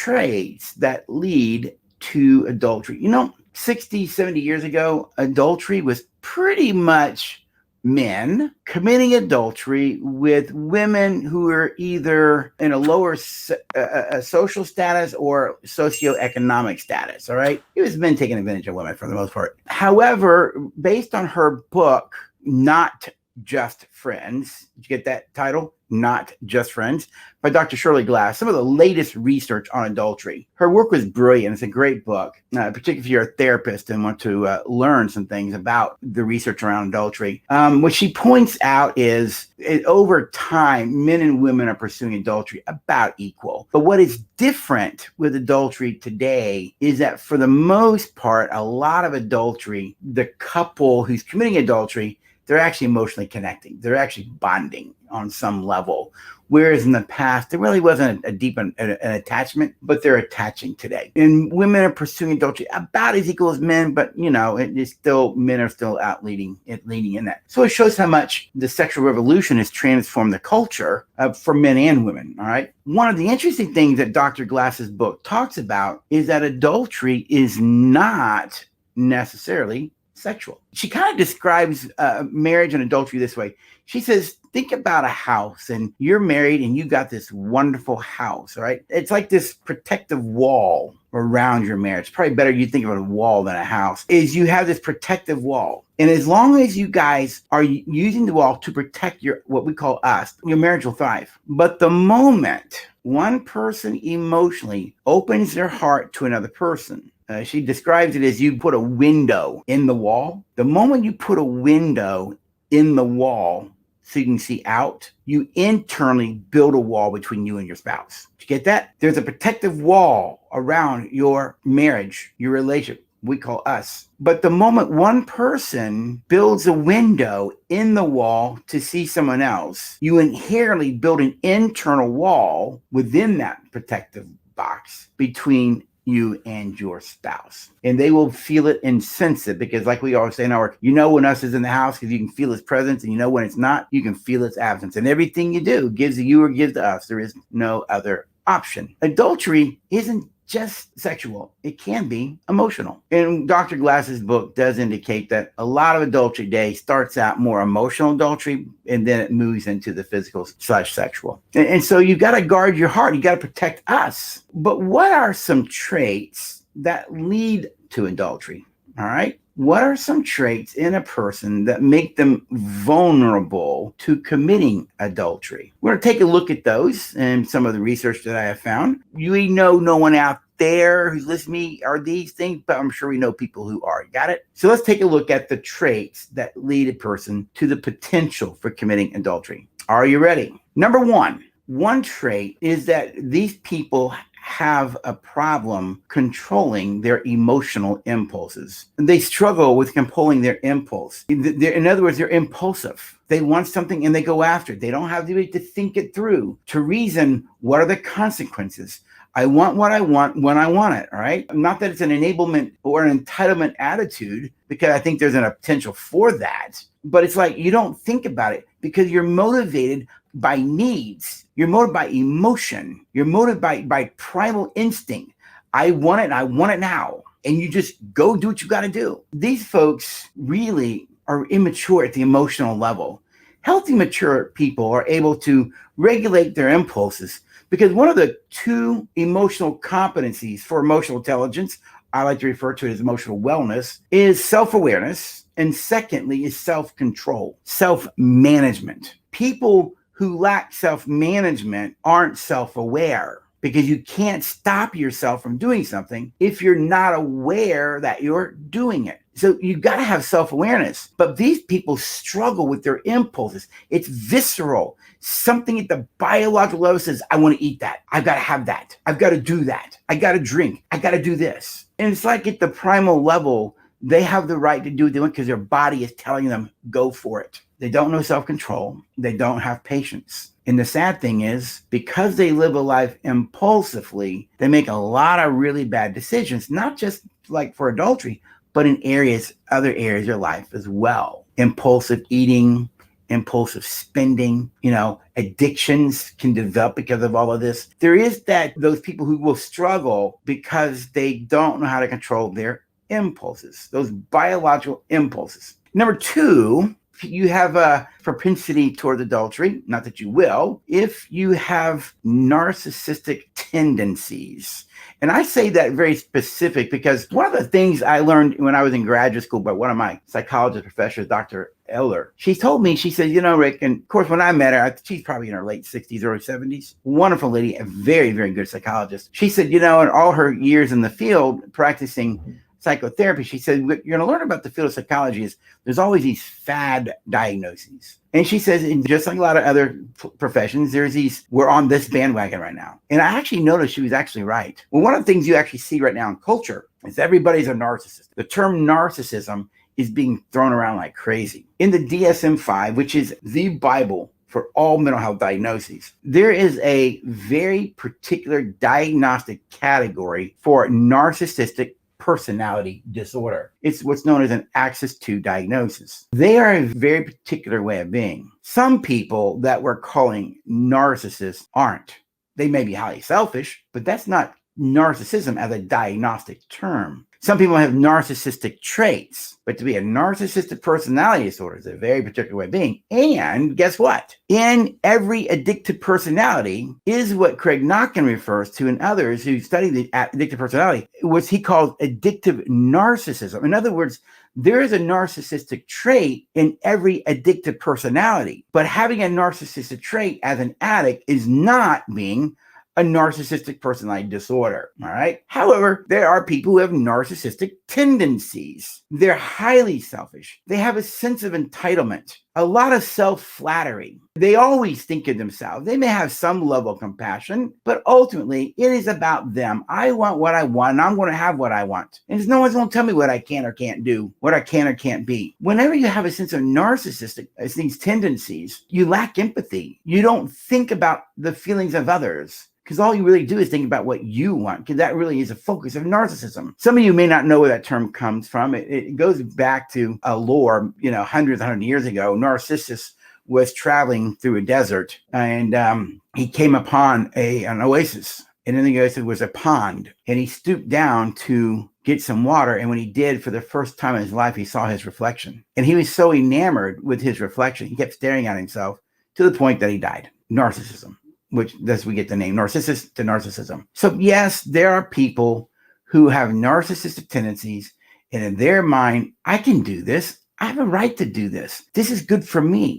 traits that lead to adultery. 60, 70 years ago, adultery was pretty much men committing adultery with women who were either in a lower social status or socioeconomic status. All right. It was men taking advantage of women for the most part. However, based on her book, Not Just Friends, did you get that title? Not Just Friends, by Dr. Shirley Glass, some of the latest research on adultery. Her work was brilliant. It's a great book, particularly if you're a therapist and want to learn some things about the research around adultery. What she points out is over time, men and women are pursuing adultery about equal. But what is different with adultery today is that for the most part, a lot of adultery, the couple who's committing adultery, they're actually emotionally connecting. They're actually bonding on some level. Whereas in the past, there really wasn't a deep an attachment, but they're attaching today. And women are pursuing adultery about as equal as men, but it is still, men are still out leading in that. So it shows how much the sexual revolution has transformed the culture for men and women. All right. One of the interesting things that Dr. Glass's book talks about is that adultery is not necessarily sexual. She kind of describes marriage and adultery this way. She says, think about a house and you're married and you got this wonderful house, all right? It's like this protective wall around your marriage. It's probably better you think of a wall than a house. Is you have this protective wall. And as long as you guys are using the wall to protect what we call us, your marriage will thrive. But the moment one person emotionally opens their heart to another person, she describes it as you put a window in the wall. The moment you put a window in the wall so you can see out, you internally build a wall between you and your spouse. Did you get that? There's a protective wall around your marriage, your relationship. We call us. But the moment one person builds a window in the wall to see someone else, you inherently build an internal wall within that protective box between you and your spouse. And they will feel it and sense it because like we always say in our work, when us is in the house because you can feel his presence, and when it's not, you can feel its absence. And everything you do gives to you or gives to us. There is no other option. Adultery isn't just sexual. It can be emotional. And Dr. Glass's book does indicate that a lot of adultery today starts out more emotional adultery, and then it moves into the physical/sexual. And so you've got to guard your heart. You got to protect us. But what are some traits that lead to adultery? All right. What are some traits in a person that make them vulnerable to committing adultery? We're going to take a look at those and some of the research that I have found. No one out there who's listening to me are these things, but I'm sure we know people who are. Got it? So let's take a look at the traits that lead a person to the potential for committing adultery. Are you ready? Number one trait is that these people have a problem controlling their emotional impulses. They struggle with controlling their impulse. In other words, they're impulsive. They want something and they go after it. They don't have the ability to think it through, to reason, what are the consequences? I want what I want when I want it, all right? Not that it's an enablement or an entitlement attitude, because I think there's a potential for that, but it's like you don't think about it because you're motivated by needs. You're motivated by emotion. You're motivated by primal instinct. I want it and I want it now. And you just go do what you got to do. These folks really are immature at the emotional level. Healthy, mature people are able to regulate their impulses because one of the two emotional competencies for emotional intelligence, I like to refer to it as emotional wellness, is self-awareness. And secondly is self-control, self-management. People who lack self-management aren't self-aware because you can't stop yourself from doing something if you're not aware that you're doing it. So you've got to have self-awareness. But these people struggle with their impulses. It's visceral. Something at the biological level says, I want to eat that. I've got to have that. I've got to do that. I got to drink. I got to do this. And it's like at the primal level, they have the right to do what they want because their body is telling them, go for it. They don't know self-control. They don't have patience. And the sad thing is, because they live a life impulsively, they make a lot of really bad decisions, not just like for adultery, but in other areas of their life as well. Impulsive eating, impulsive spending, addictions can develop because of all of this. There is those people who will struggle because they don't know how to control their impulses, those biological impulses. Number two, if you have a propensity toward adultery, not that you will, if you have narcissistic tendencies. And I say that very specific because one of the things I learned when I was in graduate school by one of my psychologist professors, Dr. Eller, she told me, she said, Rick, and of course, when I met her, she's probably in her late 60s, early 70s, wonderful lady, a very, very good psychologist. She said, in all her years in the field practicing psychotherapy, she said, what you're going to learn about the field of psychology is there's always these fad diagnoses. And she says, just like a lot of other professions, there's these, we're on this bandwagon right now. And I actually noticed she was actually right. Well, one of the things you actually see right now in culture is everybody's a narcissist. The term narcissism is being thrown around like crazy. In the DSM-5, which is the Bible for all mental health diagnoses, there is a very particular diagnostic category for narcissistic personality disorder. It's what's known as an Axis 2 diagnosis. They are a very particular way of being. Some people that we're calling narcissists aren't. They may be highly selfish, but that's not narcissism as a diagnostic term. Some people have narcissistic traits, but to be a narcissistic personality disorder is a very particular way of being. And guess what? In every addictive personality is what Craig Knockin refers to and others who study the addictive personality, what he calls addictive narcissism. In other words, there is a narcissistic trait in every addictive personality, but having a narcissistic trait as an addict is not being a narcissistic personality disorder, all right? However, there are people who have narcissistic tendencies. They're highly selfish. They have a sense of entitlement, a lot of self-flattery. They always think of themselves. They may have some level of compassion, but ultimately it is about them. I want what I want, and I'm going to have what I want. And no one's going to tell me what I can or can't do, what I can or can't be. Whenever you have a sense of narcissistic, these tendencies, you lack empathy. You don't think about the feelings of others, because all you really do is think about what you want, because that really is a focus of narcissism. Some of you may not know where that term comes from. It goes back to a lore, hundreds of years ago. Narcissus was traveling through a desert, and he came upon an oasis. And in the oasis was a pond, and he stooped down to get some water. And when he did, for the first time in his life, he saw his reflection. And he was so enamored with his reflection, he kept staring at himself to the point that he died. Narcissism. Which thus we get the name narcissist to narcissism. So yes, there are people who have narcissistic tendencies, and in their mind, I can do this. I have a right to do this. This is good for me.